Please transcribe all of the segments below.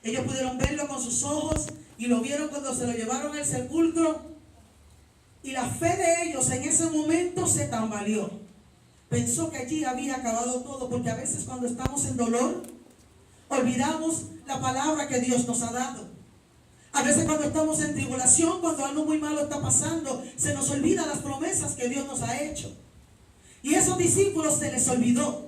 Ellos pudieron verlo con sus ojos y lo vieron cuando se lo llevaron al sepulcro. Y la fe de ellos en ese momento se tambaleó. Pensó que allí había acabado todo, porque a veces cuando estamos en dolor, olvidamos la palabra que Dios nos ha dado. A veces cuando estamos en tribulación, cuando algo muy malo está pasando, se nos olvidan las promesas que Dios nos ha hecho. Y a esos discípulos se les olvidó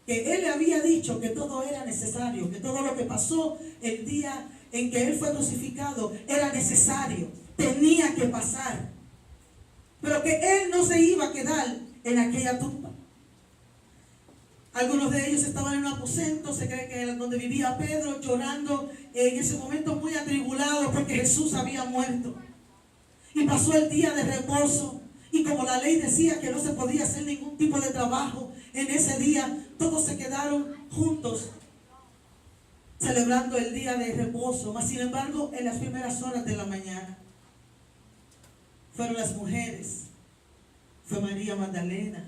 que Él le había dicho que todo era necesario, que todo lo que pasó el día en que Él fue crucificado era necesario, tenía que pasar. Pero que Él no se iba a quedar en aquella tumba. Algunos de ellos estaban en un aposento, se cree que era donde vivía Pedro, llorando en ese momento muy atribulado porque Jesús había muerto. Y pasó el día de reposo. Y como la ley decía que no se podía hacer ningún tipo de trabajo en ese día, todos se quedaron juntos celebrando el día de reposo. Mas sin embargo, en las primeras horas de la mañana fueron las mujeres, fue María Magdalena,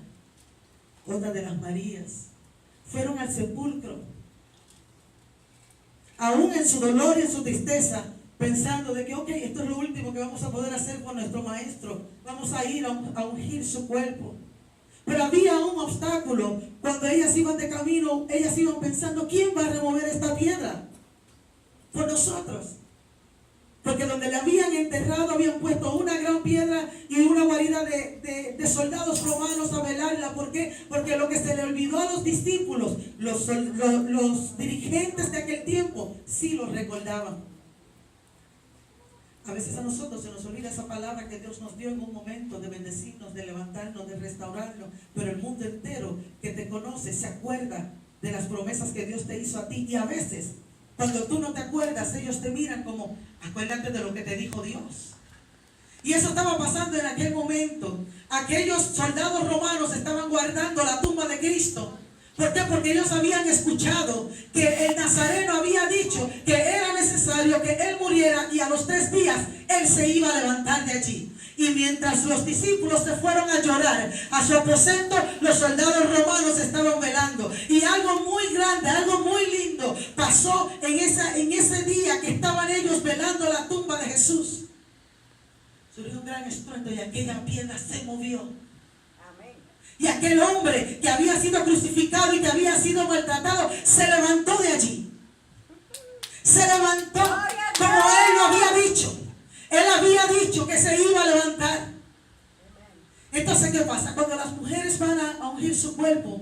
otra de las Marías, fueron al sepulcro, aún en su dolor y en su tristeza, pensando de que ok, esto es lo último que vamos a poder hacer con nuestro maestro, vamos a ir a ungir su cuerpo. Pero había un obstáculo. Cuando ellas iban de camino, ellas iban pensando, ¿quién va a remover esta piedra? Por nosotros. Porque donde le habían enterrado habían puesto una gran piedra y una guarida de soldados romanos a velarla. ¿Por qué? Porque lo que se le olvidó a los discípulos, los dirigentes de aquel tiempo, sí lo recordaban. A veces a nosotros se nos olvida esa palabra que Dios nos dio en un momento de bendecirnos, de levantarnos, de restaurarnos. Pero el mundo entero que te conoce se acuerda de las promesas que Dios te hizo a ti. Y a veces, cuando tú no te acuerdas, ellos te miran como, acuérdate de lo que te dijo Dios. Y eso estaba pasando en aquel momento. Aquellos soldados romanos estaban guardando la tumba de Cristo. ¿Por qué? Porque ellos habían escuchado que el Nazareno había dicho que era necesario que Él muriera y a los 3 días Él se iba a levantar de allí. Y mientras los discípulos se fueron a llorar a su aposento, los soldados romanos estaban velando. Y algo muy grande, algo muy lindo pasó en ese día que estaban ellos velando la tumba de Jesús. Surgió un gran estruendo y aquella piedra se movió. Y aquel hombre que había sido crucificado y que había sido maltratado, se levantó de allí. Se levantó como Él lo había dicho. Él había dicho que se iba a levantar. Entonces, ¿qué pasa? Cuando las mujeres van a ungir su cuerpo,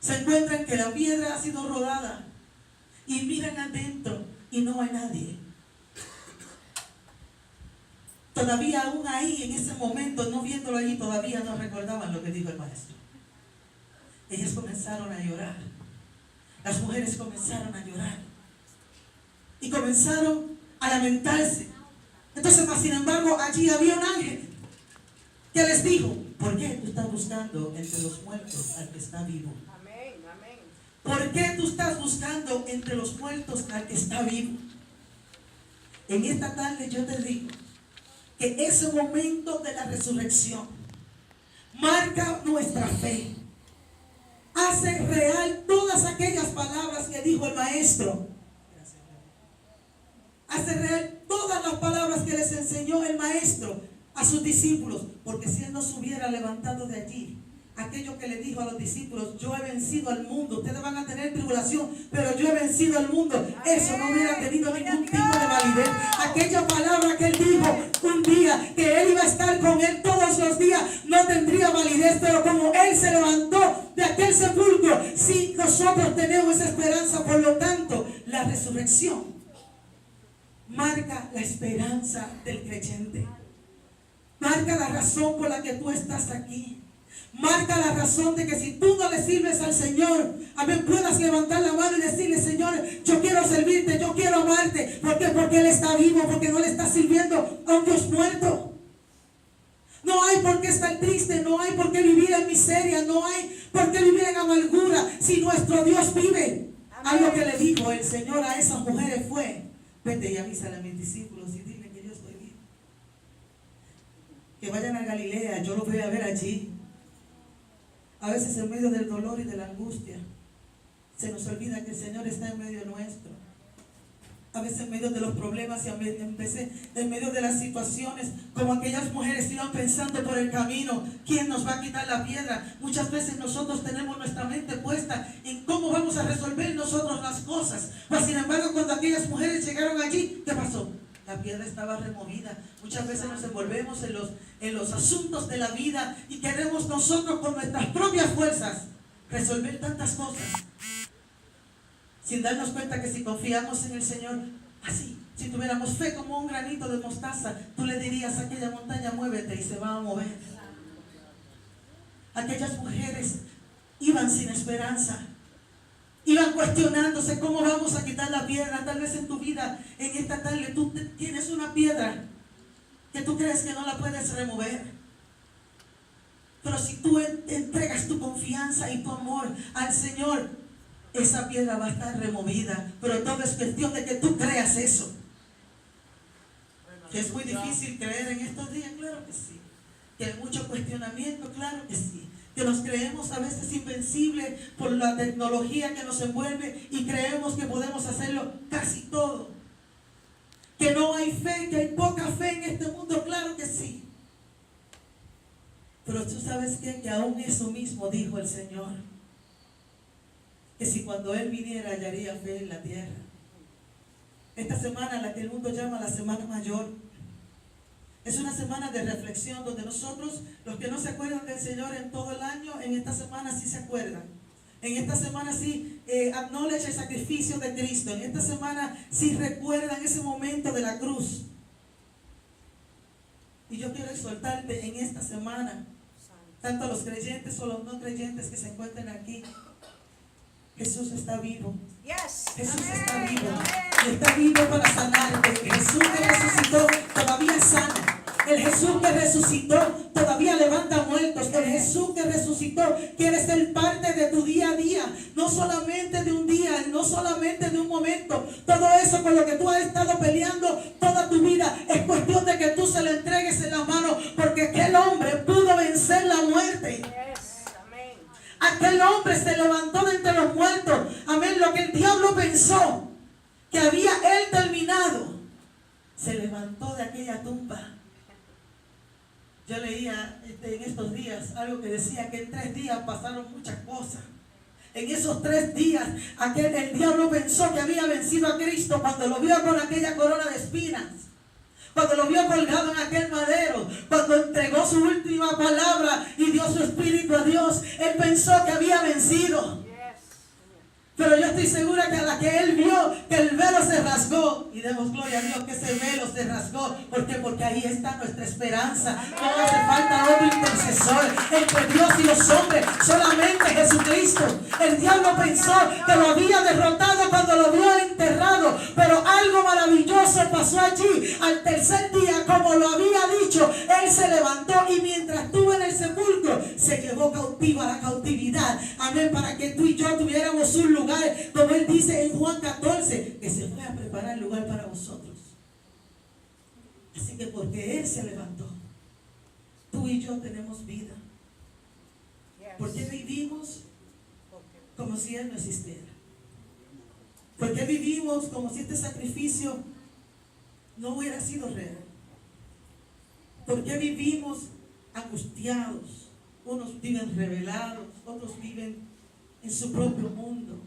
se encuentran que la piedra ha sido rodada. Y miran adentro y no hay nadie. Todavía aún ahí, en ese momento, no viéndolo allí, todavía no recordaban lo que dijo el maestro. Ellas comenzaron a llorar. Las mujeres comenzaron a llorar. Y comenzaron a lamentarse. Entonces, sin embargo, allí había un ángel que les dijo, ¿por qué tú estás buscando entre los muertos al que está vivo? Amén, amén. ¿Por qué tú estás buscando entre los muertos al que está vivo? En esta tarde yo te digo, que ese momento de la resurrección marca nuestra fe, hace real todas aquellas palabras que dijo el maestro, hace real todas las palabras que les enseñó el maestro a sus discípulos, porque si Él no se hubiera levantado de allí, aquello que le dijo a los discípulos, yo he vencido al mundo, ustedes van a tener tribulación, pero yo he vencido al mundo, eso no hubiera tenido ningún tipo de validez. Aquella palabra que Él dijo un día, que Él iba a estar con Él todos los días, no tendría validez, pero como Él se levantó de aquel sepulcro, sí, nosotros tenemos esa esperanza. Por lo tanto, la resurrección marca la esperanza del creyente, marca la razón por la que tú estás aquí. Marca la razón de que si tú no le sirves al Señor, amén, puedas levantar la mano y decirle, Señor, yo quiero servirte, yo quiero amarte. ¿Por qué? Porque Él está vivo, porque no le está sirviendo a un Dios muerto. No hay por qué estar triste, no hay por qué vivir en miseria, no hay por qué vivir en amargura si nuestro Dios vive. Algo que le dijo el Señor a esas mujeres fue, vete y avísale a mis discípulos y dile que yo estoy vivo. Que vayan a Galilea, yo los voy a ver allí. A veces en medio del dolor y de la angustia se nos olvida que el Señor está en medio nuestro. A veces en medio de los problemas y a veces en medio de las situaciones, como aquellas mujeres iban pensando por el camino, ¿quién nos va a quitar la piedra? Muchas veces nosotros tenemos nuestra mente puesta en cómo vamos a resolver nosotros las cosas. Mas sin embargo, cuando aquellas mujeres llegaron allí, ¿qué pasó? La piedra estaba removida. Muchas veces nos envolvemos en los asuntos de la vida y queremos nosotros con nuestras propias fuerzas resolver tantas cosas, sin darnos cuenta que si confiamos en el Señor, así, si tuviéramos fe como un granito de mostaza, tú le dirías a aquella montaña, muévete, y se va a mover. Aquellas mujeres iban sin esperanza, iban cuestionándose cómo vamos a quitar la piedra. Tal vez en tu vida, en esta tarde, tú tienes una piedra que tú crees que no la puedes remover. Pero si tú entregas tu confianza y tu amor al Señor, esa piedra va a estar removida. Pero todo es cuestión de que tú creas eso. Que es muy difícil creer en estos días, claro que sí. Que hay mucho cuestionamiento, claro que sí. Que nos creemos a veces invencibles por la tecnología que nos envuelve y creemos que podemos hacerlo casi todo. Que no hay fe, que hay poca fe en este mundo, claro que sí. Pero tú sabes qué, que aún eso mismo dijo el Señor, que si cuando Él viniera hallaría fe en la tierra. Esta semana, la que el mundo llama la Semana Mayor, es una semana de reflexión donde nosotros, los que no se acuerdan del Señor en todo el año, en esta semana sí se acuerdan. En esta semana sí acknowledge el sacrificio de Cristo. En esta semana sí recuerdan ese momento de la cruz. Y yo quiero exhortarte en esta semana, tanto a los creyentes o los no creyentes que se encuentren aquí. Jesús está vivo. Jesús está vivo. Y está vivo para sanarte. El Jesús que resucitó todavía sana. El Jesús que resucitó todavía levanta muertos. El Jesús que resucitó quiere ser parte de tu día a día. No solamente de un día, no solamente de un momento. Todo eso con lo que tú has estado peleando toda tu vida, es cuestión de que tú se lo entregues en la mano. Porque aquel hombre pudo vencer la muerte. Aquel hombre se levantó de entre los muertos. Amén. Lo que el diablo pensó que había él terminado, se levantó de aquella tumba. Yo leía en estos días algo que decía que en 3 días pasaron muchas cosas. En esos 3 días, el diablo pensó que había vencido a Cristo cuando lo vio con aquella corona de espinas. Cuando lo vio colgado en aquel madero, cuando entregó su última palabra y dio su espíritu a Dios, él pensó que había vencido. Pero yo estoy segura que a la que él vio que el velo se rasgó, y demos gloria a Dios que ese velo se rasgó. ¿Por qué? Porque ahí está nuestra esperanza. No hace falta otro intercesor entre Dios y los hombres, solamente Jesucristo. El diablo pensó que lo había derrotado cuando lo vio enterrado, pero algo maravilloso pasó allí. Al tercer día, como lo había dicho, él se levantó y mientras estuvo en el sepulcro, se llevó cautivo a la cautividad. Amén, para que tú y yo tuviéramos un lugar, como él dice en Juan 14, que se fue a preparar el lugar para vosotros. Así que porque él se levantó, tú y yo tenemos vida. ¿Por qué vivimos como si él no existiera? ¿Por qué vivimos como si este sacrificio no hubiera sido real? ¿Por qué vivimos angustiados? Unos viven rebelados, otros viven en su propio mundo.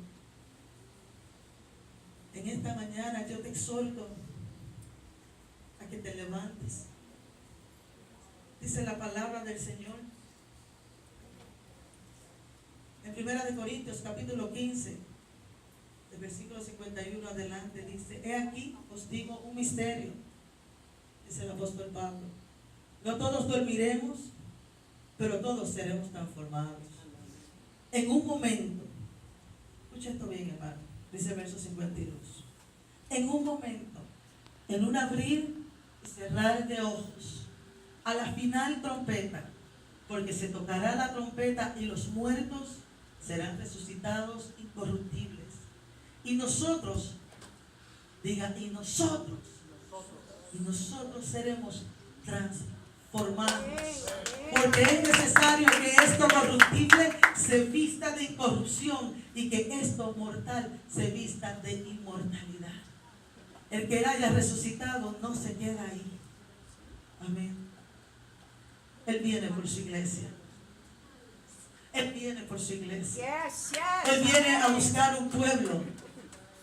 En esta mañana yo te exhorto a que te levantes. Dice la palabra del Señor en 1 Corintios capítulo 15, del versículo 51 adelante, dice: he aquí os digo un misterio, dice el apóstol Pablo. No todos dormiremos, pero todos seremos transformados. En un momento, escucha esto bien, hermano, dice el verso 52. En un momento, en un abrir y cerrar de ojos, a la final trompeta, porque se tocará la trompeta y los muertos serán resucitados incorruptibles. Y nosotros, diga, y nosotros seremos transformados. Porque es necesario que esto corruptible se vista de incorrupción y que esto mortal se vista de inmortalidad. El que haya resucitado no se queda ahí. Amén. Él viene por su iglesia. Él viene por su iglesia. Él viene a buscar un pueblo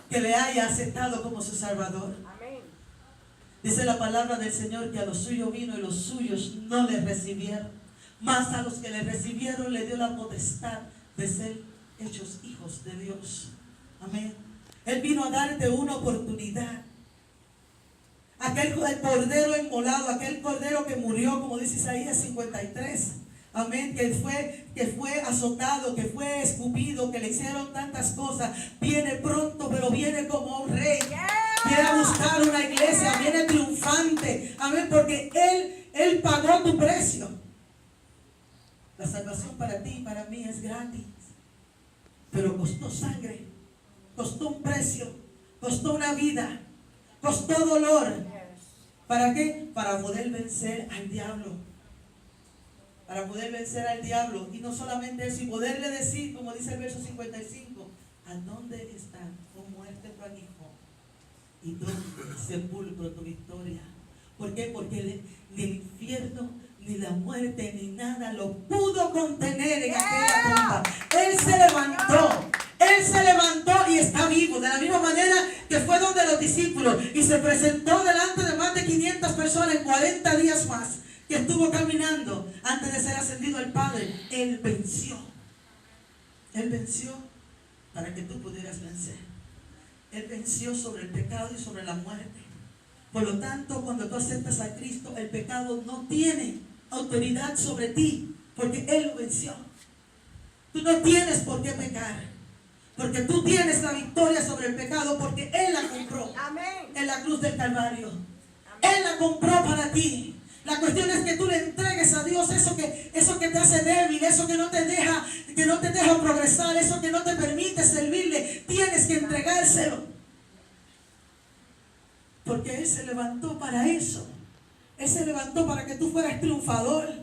que le haya aceptado como su Salvador. Dice la palabra del Señor que a los suyos vino y los suyos no le recibieron. Mas a los que le recibieron le dio la potestad de ser hechos hijos de Dios. Amén. Él vino a darte una oportunidad. El cordero inmolado, aquel cordero que murió, como dice Isaías 53. Amén, que fue azotado, que fue escupido, que le hicieron tantas cosas. Viene pronto, pero viene como un rey. Viene a buscar una iglesia, viene triunfante. Amén, porque Él pagó tu precio. La salvación para ti y para mí es gratis. Pero costó sangre, costó un precio, costó una vida, costó dolor. ¿Para qué? Para poder vencer al diablo. Para poder vencer al diablo. Y no solamente eso, y poderle decir, como dice el verso 55, ¿a dónde está, oh muerte, tu aguijón? ¿Y dónde, sepulcro, tu victoria? ¿Por qué? Porque ni el infierno, ni la muerte, ni nada lo pudo contener en aquella tumba. Él se levantó. Él se levantó y está vivo. De la misma manera que fue donde los discípulos y se presentó delante de más de 500 personas en 40 días más. Que estuvo caminando antes de ser ascendido al Padre. Él venció. Él venció para que tú pudieras vencer. Él venció sobre el pecado y sobre la muerte. Por lo tanto, cuando tú aceptas a Cristo, el pecado no tiene autoridad sobre ti, porque Él lo venció. Tú no tienes por qué pecar, porque tú tienes la victoria sobre el pecado, porque Él la compró. Amén. En la cruz del Calvario. Amén. Él la compró para ti. La cuestión es que tú le entregues a Dios eso que te hace débil, eso que no te deja progresar, eso que no te permite servirle. Tienes que entregárselo. Porque Él se levantó para eso. Él se levantó para que tú fueras triunfador.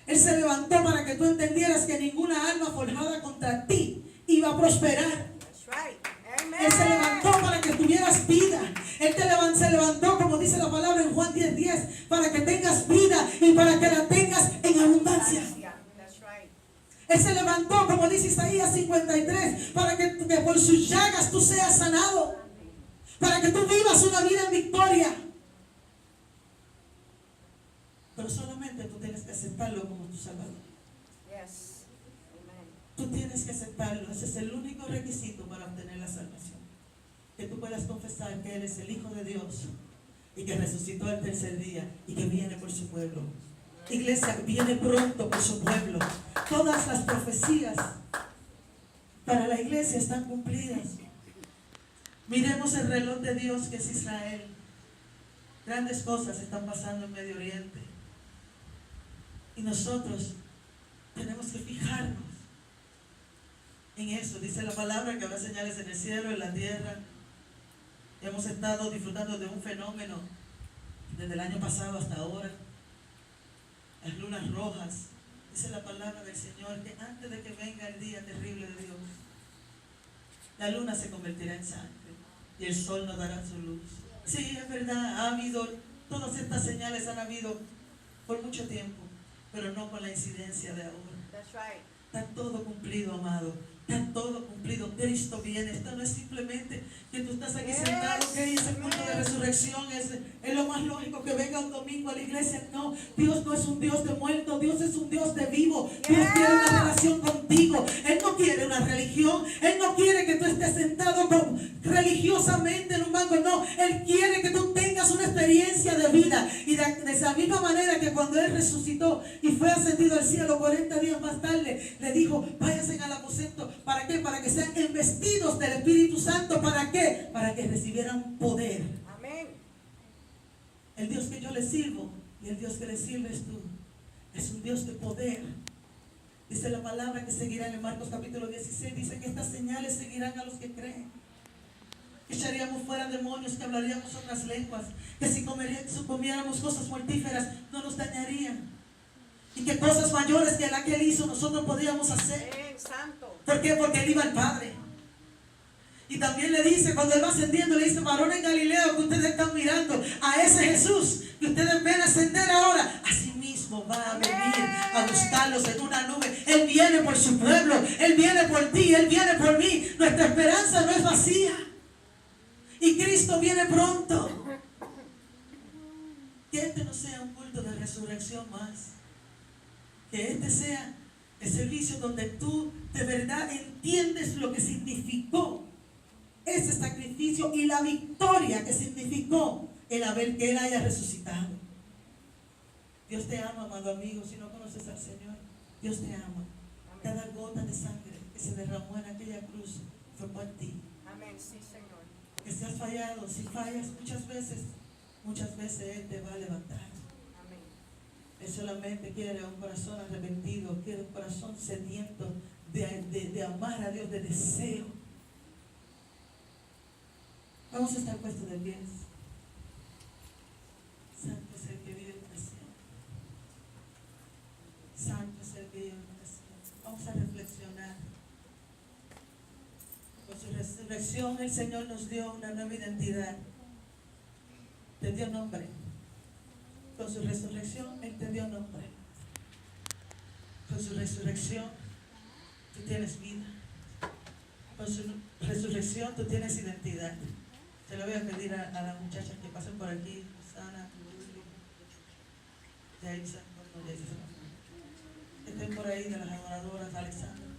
Él se levantó para que tú entendieras que ninguna alma forjada contra ti iba a prosperar. Él se levantó para que tuvieras vida. Él se levantó, como dice la palabra en Juan 10:10, para que tengas vida y para que la tengas en abundancia. Él se levantó, como dice Isaías 53, para que por sus llagas tú seas sanado. Para que tú vivas una vida en victoria. Pero solamente tú tienes que aceptarlo como tu Salvador. Tú tienes que aceptarlo. Ese es el único requisito para obtener la salvación. Que tú puedas confesar que Él es el Hijo de Dios y que resucitó el tercer día y que viene por su pueblo. Iglesia, viene pronto por su pueblo. Todas las profecías para la iglesia están cumplidas. Miremos el reloj de Dios, que es Israel. Grandes cosas están pasando en Medio Oriente. Y nosotros tenemos que fijarnos en eso. Dice la palabra que habrá señales en el cielo, en la tierra. Hemos estado disfrutando de un fenómeno desde el año pasado hasta ahora. Las lunas rojas. Dice la palabra del Señor que antes de que venga el día terrible de Dios, la luna se convertirá en sangre y el sol no dará su luz. Sí, es verdad, ha habido, todas estas señales han habido por mucho tiempo, pero no con la incidencia de ahora. Está todo cumplido, amado. Está todo cumplido. Cristo viene. Esto no es simplemente que tú estás aquí sentado, que es el culto de resurrección, es lo más lógico que venga un domingo a la iglesia. No, Dios no es un Dios de muerto, Dios es un Dios de vivo. Dios quiere una relación contigo. Él no quiere una religión. Él no quiere que tú estés sentado religiosamente en un banco. No, Él quiere que tú tengas una experiencia de vida. Y de esa misma manera que cuando Él resucitó y fue ascendido al cielo 40 días más tarde, le dijo, váyanse al aposento. ¿Para qué? Para que sean investidos del Espíritu Santo. ¿Para qué? Para que recibieran poder. Amén. El Dios que yo le sirvo y el Dios que le sirves tú es un Dios de poder. Dice la palabra que seguirán en Marcos capítulo 16. Dice que estas señales seguirán a los que creen. Que echaríamos fuera demonios, que hablaríamos otras lenguas, que si comiéramos cosas mortíferas no nos dañarían. Y que cosas mayores que la que Él hizo nosotros podríamos hacer. ¿Por qué? Porque Él iba al Padre. Y también le dice, cuando él va ascendiendo, le dice, varón en Galileo que ustedes están mirando, a ese Jesús que ustedes ven ascender ahora, así mismo va a venir a buscarlos en una nube. Él viene por su pueblo, Él viene por ti, Él viene por mí. Nuestra esperanza no es vacía. Y Cristo viene pronto. Que este no sea un culto de resurrección más. Que este sea el servicio donde tú de verdad entiendes lo que significó ese sacrificio y la victoria que significó el haber que Él haya resucitado. Dios te ama, amado amigo. Si no conoces al Señor, Dios te ama. Cada gota de sangre que se derramó en aquella cruz fue por ti. Amén, sí, Señor. Que si has fallado, si fallas muchas veces Él te va a levantar. Amén. Él solamente quiere un corazón arrepentido, quiere un corazón sediento de amar a Dios, de deseo. Vamos a estar puestos de pies. Santo es el que vive en oración. Santo es el que vive en oración. Vamos a reflexionar. Con su resurrección el Señor nos dio una nueva identidad. Te dio nombre. Con su resurrección Él te dio nombre. Con su resurrección tú tienes vida. Con su resurrección tú tienes identidad. Te lo voy a pedir a las muchachas que pasen por aquí. Susana, Yaisa, estén por ahí de las adoradoras, Alexandra.